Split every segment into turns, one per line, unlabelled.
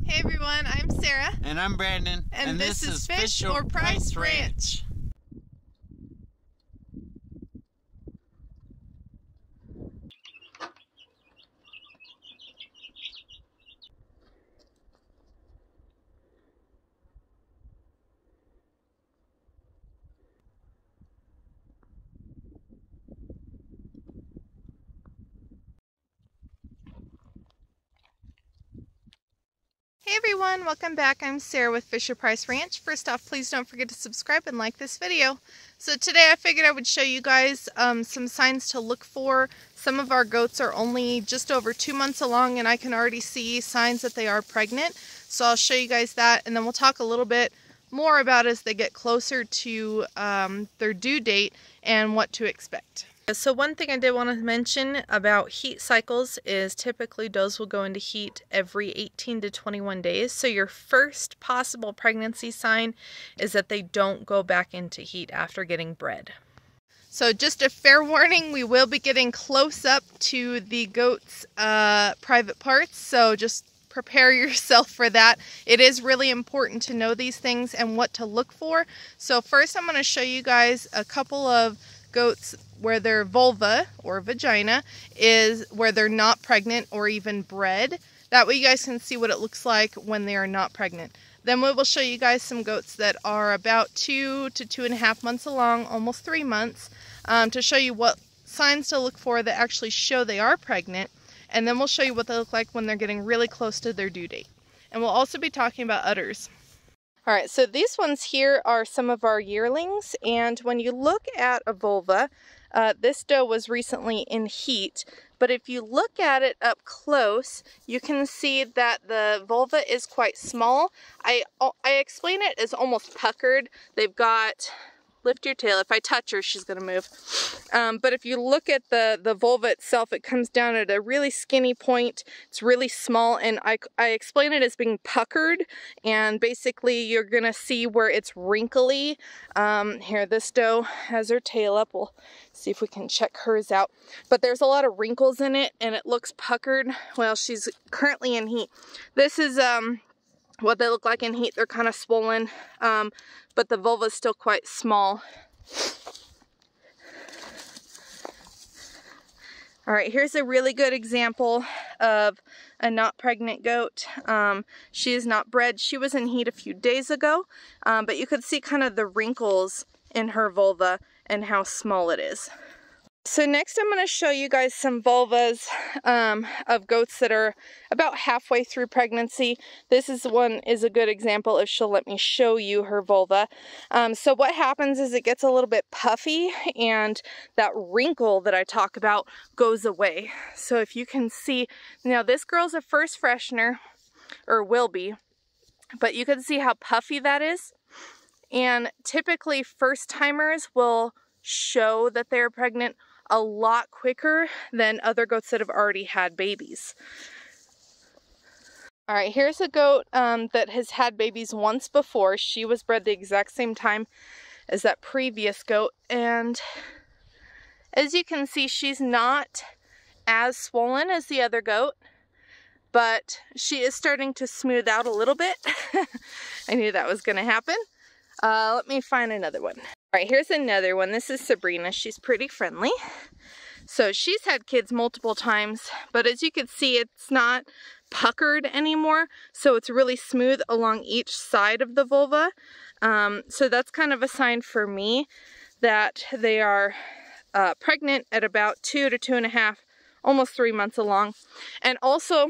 Hey everyone, I'm Sarah.
And I'm Brandon.
And this is Fish or Price Ranch. Hey everyone, welcome back. I'm Sarah with Fish or Price Ranch. First off, please don't forget to subscribe and like this video. So today I figured I would show you guys some signs to look for. Some of our goats are only just over 2 months along and I can already see signs that they are pregnant. So I'll show you guys that, and then we'll talk a little bit more about as they get closer to their due date and what to expect. So one thing I did want to mention about heat cycles is typically does will go into heat every 18 to 21 days. So your first possible pregnancy sign is that they don't go back into heat after getting bred. So just a fair warning, we will be getting close up to the goats' private parts. So just prepare yourself for that. It is really important to know these things and what to look for. So first I'm going to show you guys a couple of goats where their vulva or vagina is where they're not pregnant or even bred. That way you guys can see what it looks like when they are not pregnant. Then we will show you guys some goats that are about 2 to 2.5 months along, almost 3 months, to show you what signs to look for that actually show they are pregnant. And then we'll show you what they look like when they're getting really close to their due date. And we'll also be talking about udders. Alright, so these ones here are some of our yearlings, and when you look at a vulva, this doe was recently in heat, but if you look at it up close, you can see that the vulva is quite small. I explain it as almost puckered. They've got, lift your tail, if I touch her she's gonna move. But if you look at the vulva itself, it comes down at a really skinny point. It's really small, and I explain it as being puckered, and basically you're gonna see where it's wrinkly. Here, this doe has her tail up. We'll see if we can check hers out. But there's a lot of wrinkles in it and it looks puckered. Well, she's currently in heat. This is what they look like in heat. They're kind of swollen, but the vulva is still quite small. All right, here's a really good example of a not pregnant goat. She is not bred. She was in heat a few days ago, but you could see kind of the wrinkles in her vulva and how small it is. So next I'm going to show you guys some vulvas of goats that are about halfway through pregnancy. This is a good example if she'll let me show you her vulva. So what happens is it gets a little bit puffy and that wrinkle that I talk about goes away. So if you can see, now this girl's a first freshener, or will be, but you can see how puffy that is. And typically first timers will show that they're pregnant a lot quicker than other goats that have already had babies. All right, here's a goat that has had babies once before. She was bred the exact same time as that previous goat, and as you can see, she's not as swollen as the other goat, but she is starting to smooth out a little bit. I knew that was going to happen. Let me find another one. All right, here's another one. This is Sabrina. She's pretty friendly. So she's had kids multiple times, but as you can see, it's not puckered anymore. So it's really smooth along each side of the vulva. So that's kind of a sign for me that they are pregnant at about 2 to 2.5, almost 3 months along. And also,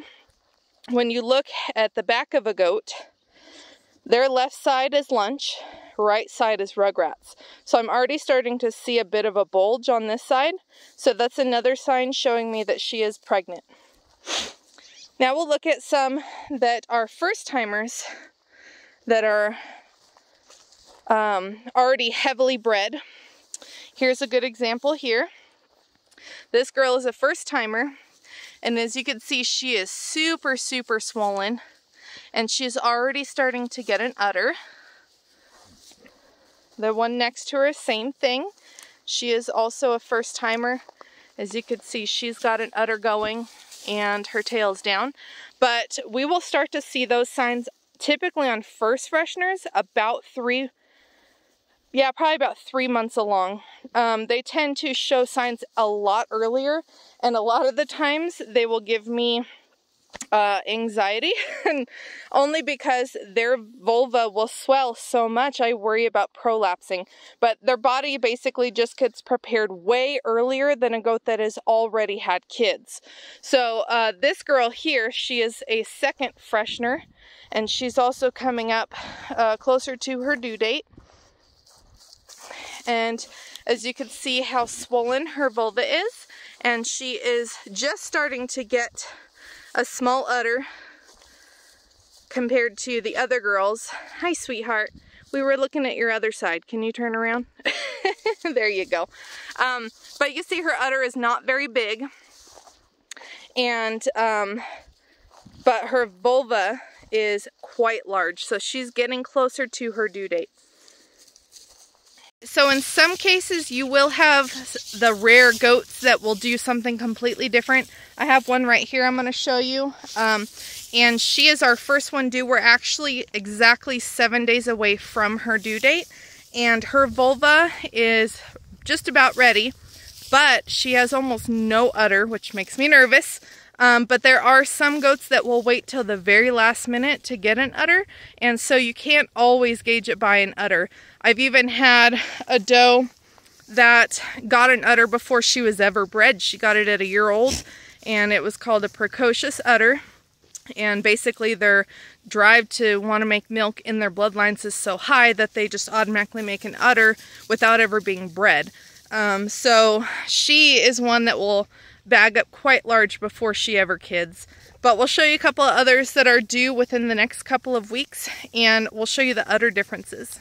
when you look at the back of a goat, their left side is lunch, right side is rugrats. So I'm already starting to see a bit of a bulge on this side. So that's another sign showing me that she is pregnant. Now we'll look at some that are first timers that are already heavily bred. Here's a good example here. This girl is a first timer, and as you can see, she is super swollen. And she's already starting to get an udder. The one next to her, same thing. She is also a first timer. As you can see, she's got an udder going and her tail's down. But we will start to see those signs typically on first fresheners about probably about 3 months along. They tend to show signs a lot earlier, and a lot of the times they will give me anxiety, and only because their vulva will swell so much. I worry about prolapsing, but their body basically just gets prepared way earlier than a goat that has already had kids. So this girl here, she is a second freshener, and she's also coming up closer to her due date. And as you can see how swollen her vulva is, and she is just starting to get a small udder compared to the other girls. Hi, sweetheart. We were looking at your other side. Can you turn around? There you go. But you see her udder is not very big, and but her vulva is quite large, so she's getting closer to her due date. So in some cases you will have the rare goats that will do something completely different. I have one right here I'm going to show you. And she is our first one due. We're actually exactly 7 days away from her due date. And her vulva is just about ready. But she has almost no udder, which makes me nervous. But there are some goats that will wait till the very last minute to get an udder. And so you can't always gauge it by an udder. I've even had a doe that got an udder before she was ever bred. She got it at 1 year old, and it was called a precocious udder. And basically their drive to want to make milk in their bloodlines is so high that they just automatically make an udder without ever being bred. So she is one that will bag up quite large before she ever kids. But we'll show you a couple of others that are due within the next couple of weeks, and we'll show you the udder differences.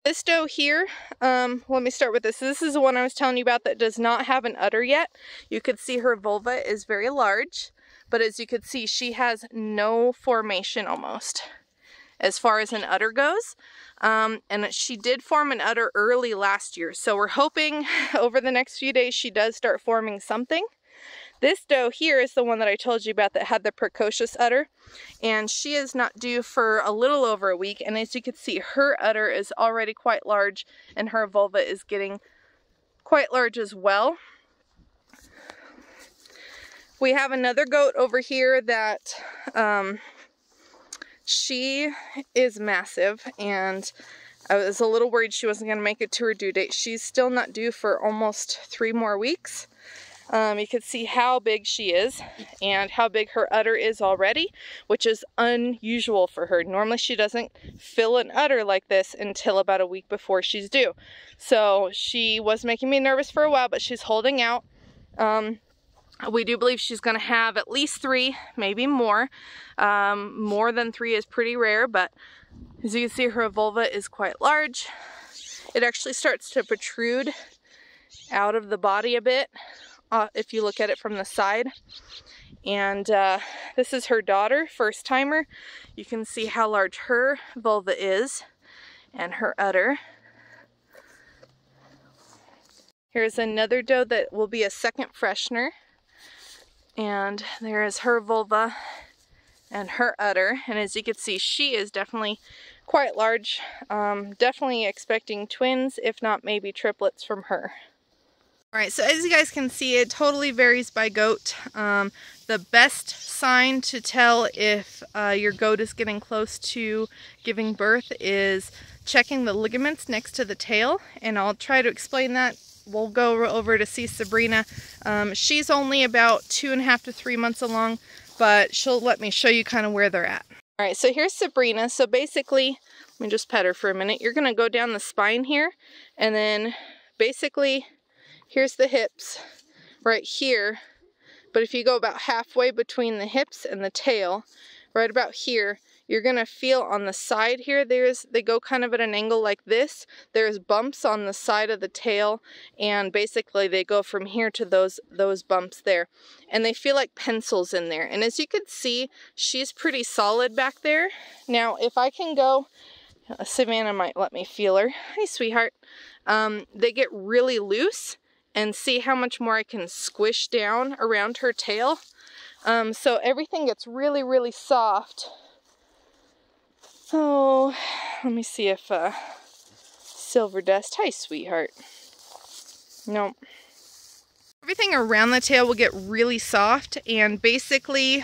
This doe here, let me start with this. This is the one I was telling you about that does not have an udder yet. You could see her vulva is very large, but as you could see, she has no formation almost as far as an udder goes. And she did form an udder early last year, so we're hoping over the next few days she does start forming something. This doe here is the one that I told you about that had the precocious udder, and she is not due for a little over a week, and as you can see, her udder is already quite large and her vulva is getting quite large as well. We have another goat over here that she is massive, and I was a little worried she wasn't going to make it to her due date. She's still not due for almost 3 more weeks. You can see how big she is and how big her udder is already, which is unusual for her. Normally she doesn't fill an udder like this until about a week before she's due. So she was making me nervous for a while, but she's holding out. We do believe she's going to have at least 3, maybe more. More than 3 is pretty rare, but as you can see, her vulva is quite large. It actually starts to protrude out of the body a bit. If you look at it from the side. And this is her daughter, first timer. You can see how large her vulva is and her udder. Here's another doe that will be a second freshener, and there is her vulva and her udder, and as you can see, she is definitely quite large. Definitely expecting twins, if not maybe triplets from her. Alright, so as you guys can see, it totally varies by goat. The best sign to tell if your goat is getting close to giving birth is checking the ligaments next to the tail, and I'll try to explain that. We'll go over to see Sabrina. She's only about 2.5 to 3 months along, but she'll let me show you kind of where they're at. Alright, so here's Sabrina. So basically, let me just pet her for a minute. You're going to go down the spine here, and then basically here's the hips right here, but if you go about halfway between the hips and the tail, right about here, you're gonna feel on the side here, they go kind of at an angle like this. There's bumps on the side of the tail, and basically they go from here to those bumps there, and they feel like pencils in there. And as you can see, she's pretty solid back there. Now, if I can go, Savannah might let me feel her. Hi, sweetheart. They get really loose, and see how much more I can squish down around her tail. So everything gets really, really soft. So let me see if Silver Dust, hi sweetheart. Nope. Everything around the tail will get really soft, and basically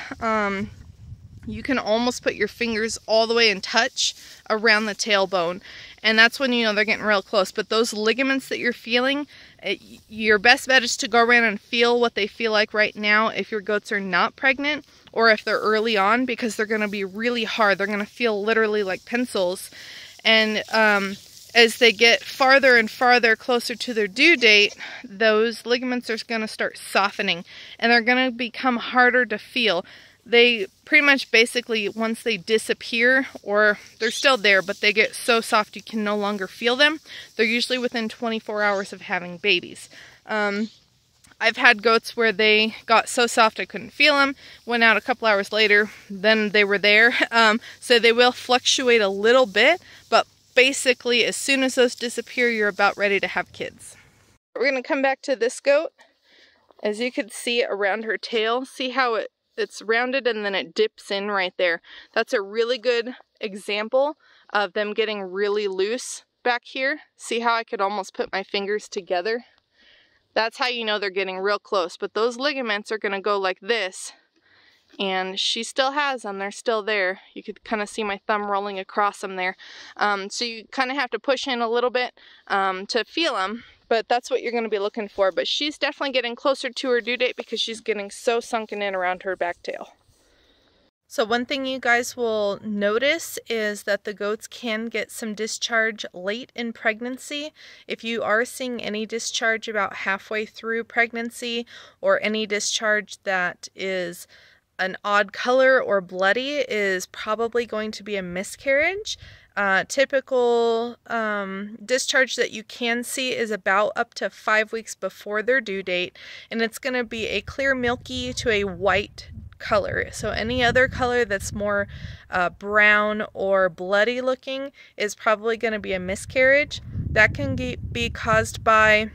you can almost put your fingers all the way and touch around the tailbone, and that's when you know they're getting real close. But those ligaments that you're feeling, your best bet is to go around and feel what they feel like right now if your goats are not pregnant or if they're early on, because they're going to be really hard. They're going to feel literally like pencils, and as they get farther and farther closer to their due date, those ligaments are going to start softening, and they're going to become harder to feel. They pretty much basically, once they disappear, or they're still there, but they get so soft you can no longer feel them. They're usually within 24 hours of having babies. I've had goats where they got so soft I couldn't feel them, went out a couple hours later, then they were there. So they will fluctuate a little bit, but basically as soon as those disappear, you're about ready to have kids. We're going to come back to this goat. As you can see around her tail, see how it's rounded and then it dips in right there. That's a really good example of them getting really loose back here. See how I could almost put my fingers together? That's how you know they're getting real close. But those ligaments are going to go like this, and she still has them. They're still there. You could kind of see my thumb rolling across them there. So you kind of have to push in a little bit to feel them. But that's what you're going to be looking for. But she's definitely getting closer to her due date because she's getting so sunken in around her back tail. So one thing you guys will notice is that the goats can get some discharge late in pregnancy. If you are seeing any discharge about halfway through pregnancy, or any discharge that is an odd color or bloody, is probably going to be a miscarriage. Typical discharge that you can see is about up to 5 weeks before their due date, and it's going to be a clear milky to a white color. So any other color that's more brown or bloody looking is probably going to be a miscarriage. That can be caused by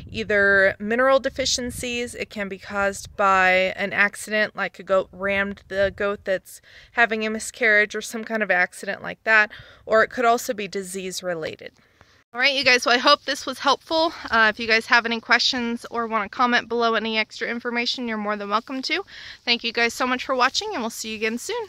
either mineral deficiencies. It can be caused by an accident, like a goat rammed the goat that's having a miscarriage, or some kind of accident like that, or it could also be disease related. Alright you guys, well I hope this was helpful. If you guys have any questions or want to comment below any extra information, you're more than welcome to. Thank you guys so much for watching, and we'll see you again soon.